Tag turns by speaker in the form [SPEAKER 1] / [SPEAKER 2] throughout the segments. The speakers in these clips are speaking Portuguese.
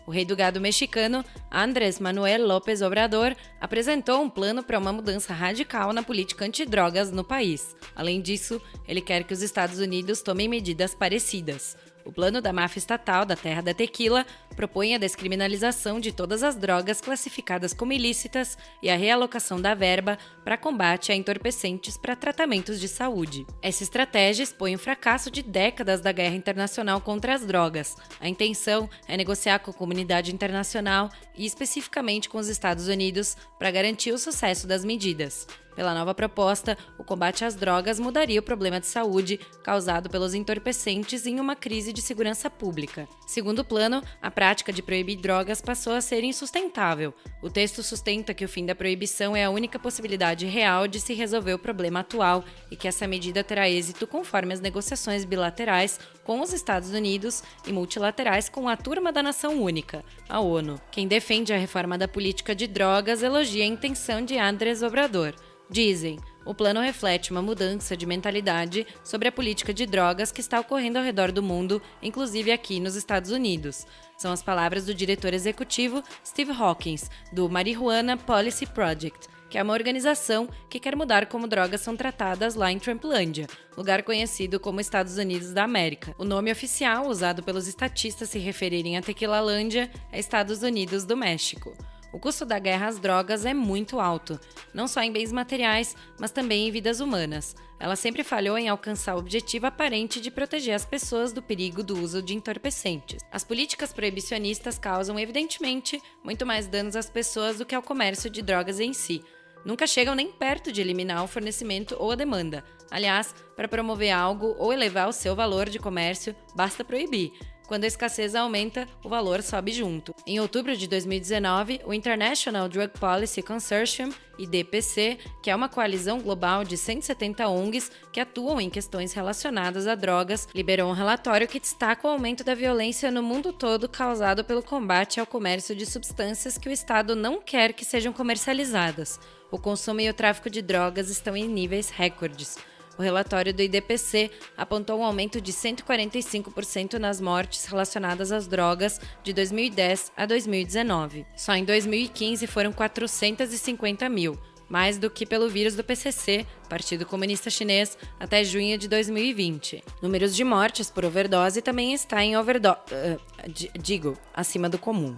[SPEAKER 1] O rei do gado mexicano, Andrés Manuel López Obrador, apresentou um plano para uma mudança radical na política antidrogas no país. Além disso, ele quer que os Estados Unidos tomem medidas parecidas. O plano da máfia estatal da Terra da Tequila propõe a descriminalização de todas as drogas classificadas como ilícitas e a realocação da verba para combate a entorpecentes para tratamentos de saúde. Essa estratégia expõe o fracasso de décadas da guerra internacional contra as drogas. A intenção é negociar com a comunidade internacional e especificamente com os Estados Unidos para garantir o sucesso das medidas. Pela nova proposta, o combate às drogas mudaria o problema de saúde causado pelos entorpecentes em uma crise de segurança pública. Segundo o plano, a prática de proibir drogas passou a ser insustentável. O texto sustenta que o fim da proibição é a única possibilidade real de se resolver o problema atual e que essa medida terá êxito conforme as negociações bilaterais com os Estados Unidos e multilaterais com a Turma da Nação Única, a ONU. Quem defende a reforma da política de drogas elogia a intenção de Andrés Obrador. Dizem, o plano reflete uma mudança de mentalidade sobre a política de drogas que está ocorrendo ao redor do mundo, inclusive aqui nos Estados Unidos. São as palavras do diretor executivo Steve Hawkins, do Marijuana Policy Project, que é uma organização que quer mudar como drogas são tratadas lá em Trumplândia, lugar conhecido como Estados Unidos da América. O nome oficial usado pelos estatistas se referirem a Tequilalândia é Estados Unidos do México. O custo da guerra às drogas é muito alto, não só em bens materiais, mas também em vidas humanas. Ela sempre falhou em alcançar o objetivo aparente de proteger as pessoas do perigo do uso de entorpecentes. As políticas proibicionistas causam, evidentemente, muito mais danos às pessoas do que ao comércio de drogas em si. Nunca chegam nem perto de eliminar o fornecimento ou a demanda. Aliás, para promover algo ou elevar o seu valor de comércio, basta proibir. Quando a escassez aumenta, o valor sobe junto. Em outubro de 2019, o International Drug Policy Consortium, IDPC, que é uma coalizão global de 170 ONGs que atuam em questões relacionadas a drogas, liberou um relatório que destaca o aumento da violência no mundo todo causado pelo combate ao comércio de substâncias que o Estado não quer que sejam comercializadas. O consumo e o tráfico de drogas estão em níveis recordes. O relatório do IDPC apontou um aumento de 145% nas mortes relacionadas às drogas de 2010 a 2019. Só em 2015 foram 450 mil, mais do que pelo vírus do PCC, Partido Comunista Chinês, até junho de 2020. Números de mortes por overdose também está em acima do comum.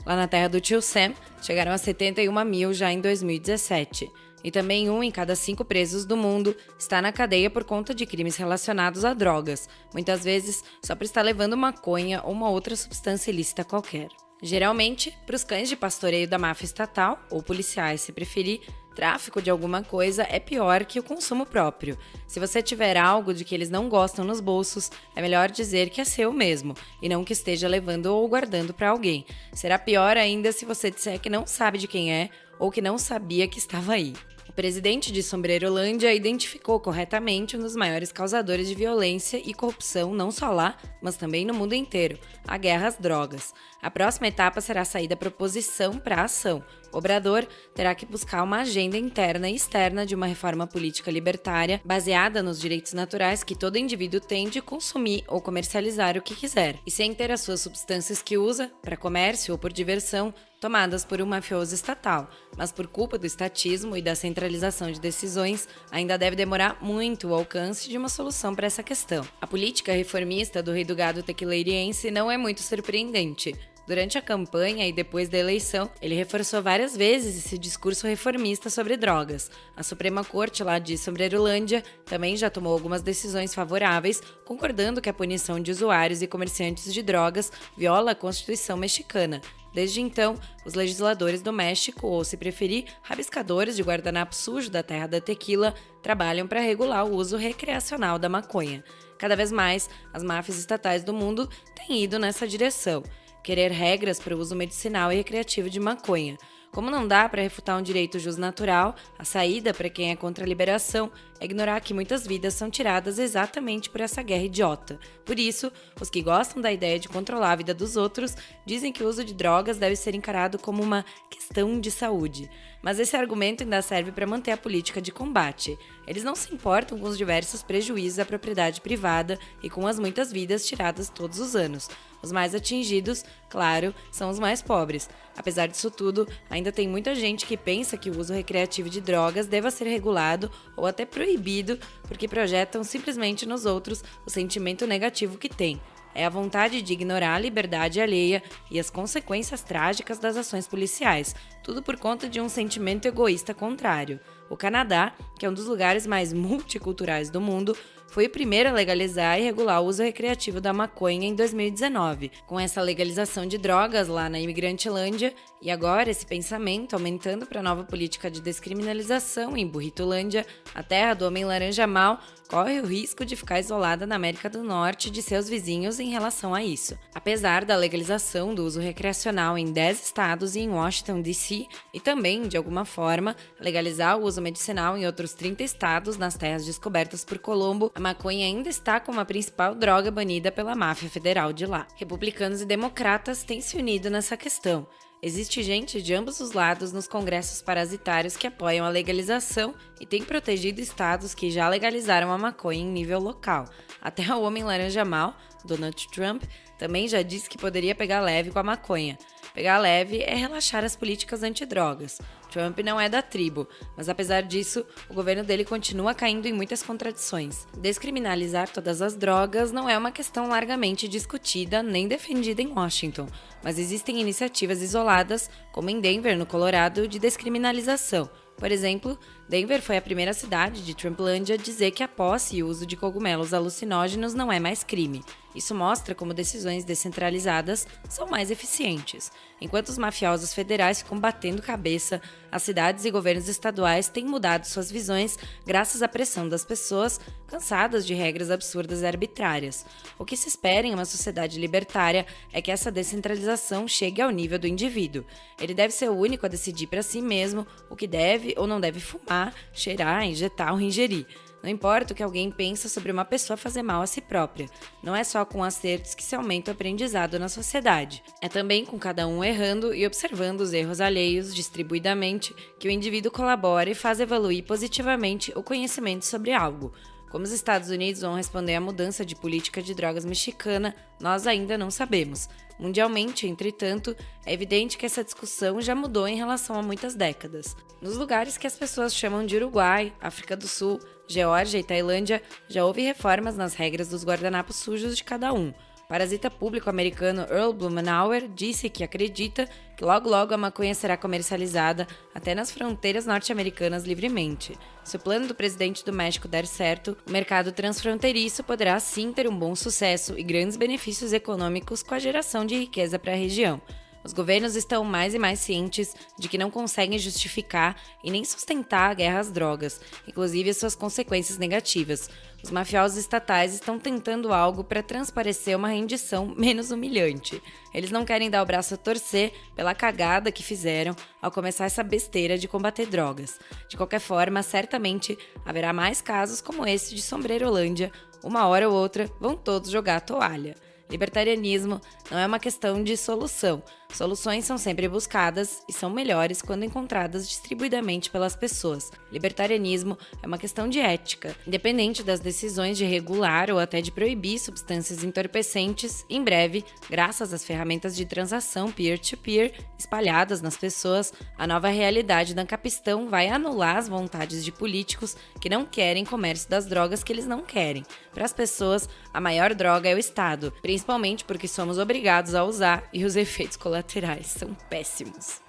[SPEAKER 1] Lá na terra do tio Sam, chegaram a 71 mil já em 2017. E também 1 em cada 5 presos do mundo está na cadeia por conta de crimes relacionados a drogas, muitas vezes só por estar levando maconha ou uma outra substância ilícita qualquer. Geralmente, para os cães de pastoreio da máfia estatal, ou policiais se preferir, tráfico de alguma coisa é pior que o consumo próprio. Se você tiver algo de que eles não gostam nos bolsos, é melhor dizer que é seu mesmo, e não que esteja levando ou guardando para alguém. Será pior ainda se você disser que não sabe de quem é, ou que não sabia que estava aí. O presidente de Sombrerolândia identificou corretamente um dos maiores causadores de violência e corrupção não só lá, mas também no mundo inteiro, a guerra às drogas. A próxima etapa será sair da proposição para a ação. O Obrador terá que buscar uma agenda interna e externa de uma reforma política libertária baseada nos direitos naturais que todo indivíduo tem de consumir ou comercializar o que quiser, e sem ter as suas substâncias que usa, para comércio ou por diversão, tomadas por um mafioso estatal, mas por culpa do estatismo e da centralização de decisões, ainda deve demorar muito o alcance de uma solução para essa questão. A política reformista do rei do gado tequileiriense não é muito surpreendente. Durante a campanha e depois da eleição, ele reforçou várias vezes esse discurso reformista sobre drogas. A Suprema Corte lá de Sombrerolândia também já tomou algumas decisões favoráveis, concordando que a punição de usuários e comerciantes de drogas viola a Constituição mexicana. Desde então, os legisladores do México, ou se preferir, rabiscadores de guardanapo sujo da terra da tequila, trabalham para regular o uso recreacional da maconha. Cada vez mais, as máfias estatais do mundo têm ido nessa direção. Querer regras para o uso medicinal e recreativo de maconha. Como não dá para refutar um direito justnatural, a saída para quem é contra a liberação é ignorar que muitas vidas são tiradas exatamente por essa guerra idiota. Por isso, os que gostam da ideia de controlar a vida dos outros dizem que o uso de drogas deve ser encarado como uma questão de saúde. Mas esse argumento ainda serve para manter a política de combate. Eles não se importam com os diversos prejuízos à propriedade privada e com as muitas vidas tiradas todos os anos. Os mais atingidos, claro, são os mais pobres. Apesar disso tudo, ainda tem muita gente que pensa que o uso recreativo de drogas deva ser regulado ou até proibido porque projetam simplesmente nos outros o sentimento negativo que têm. É a vontade de ignorar a liberdade alheia e as consequências trágicas das ações policiais, tudo por conta de um sentimento egoísta contrário. O Canadá, que é um dos lugares mais multiculturais do mundo, foi o primeiro a legalizar e regular o uso recreativo da maconha em 2019. Com essa legalização de drogas lá na Imigrantilândia, e agora esse pensamento aumentando para a nova política de descriminalização em Burritolândia, a terra do Homem-Laranja Mau corre o risco de ficar isolada na América do Norte de seus vizinhos em relação a isso. Apesar da legalização do uso recreacional em 10 estados e em Washington, D.C., e também, de alguma forma, legalizar o uso medicinal em outros 30 estados nas terras descobertas por Colombo, a maconha ainda está como a principal droga banida pela máfia federal de lá. Republicanos e democratas têm se unido nessa questão. Existe gente de ambos os lados nos congressos parasitários que apoiam a legalização e têm protegido estados que já legalizaram a maconha em nível local. Até o Homem-Laranja Mau, Donald Trump, também já disse que poderia pegar leve com a maconha. Pegar leve é relaxar as políticas antidrogas. Trump não é da tribo, mas apesar disso, o governo dele continua caindo em muitas contradições. Descriminalizar todas as drogas não é uma questão largamente discutida nem defendida em Washington, mas existem iniciativas isoladas, como em Denver, no Colorado, de descriminalização. Por exemplo, Denver foi a primeira cidade de Trumplândia a dizer que a posse e o uso de cogumelos alucinógenos não é mais crime. Isso mostra como decisões descentralizadas são mais eficientes. Enquanto os mafiosos federais ficam batendo cabeça, as cidades e governos estaduais têm mudado suas visões graças à pressão das pessoas cansadas de regras absurdas e arbitrárias. O que se espera em uma sociedade libertária é que essa descentralização chegue ao nível do indivíduo. Ele deve ser o único a decidir para si mesmo o que deve ou não deve fumar, cheirar, injetar ou ingerir. Não importa o que alguém pensa sobre uma pessoa fazer mal a si própria. Não é só com acertos que se aumenta o aprendizado na sociedade. É também com cada um errando e observando os erros alheios distribuidamente que o indivíduo colabora e faz evoluir positivamente o conhecimento sobre algo. Como os Estados Unidos vão responder à mudança de política de drogas mexicana, nós ainda não sabemos. Mundialmente, entretanto, é evidente que essa discussão já mudou em relação a muitas décadas. Nos lugares que as pessoas chamam de Uruguai, África do Sul, Geórgia e Tailândia, já houve reformas nas regras dos guardanapos sujos de cada um. O parasita público americano Earl Blumenauer disse que acredita que logo a maconha será comercializada até nas fronteiras norte-americanas livremente. Se o plano do presidente do México der certo, o mercado transfronteiriço poderá sim ter um bom sucesso e grandes benefícios econômicos com a geração de riqueza para a região. Os governos estão mais e mais cientes de que não conseguem justificar e nem sustentar a guerra às drogas, inclusive suas consequências negativas. Os mafiosos estatais estão tentando algo para transparecer uma rendição menos humilhante. Eles não querem dar o braço a torcer pela cagada que fizeram ao começar essa besteira de combater drogas. De qualquer forma, certamente haverá mais casos como esse de Sombrerolândia. Uma hora ou outra vão todos jogar a toalha. Libertarianismo não é uma questão de solução. Soluções são sempre buscadas e são melhores quando encontradas distribuidamente pelas pessoas. Libertarianismo é uma questão de ética. Independente das decisões de regular ou até de proibir substâncias entorpecentes, em breve, graças às ferramentas de transação peer-to-peer espalhadas nas pessoas, a nova realidade da Capistão vai anular as vontades de políticos que não querem comércio das drogas que eles não querem. Para as pessoas, a maior droga é o Estado, principalmente porque somos obrigados a usar e os efeitos colaterais são péssimos.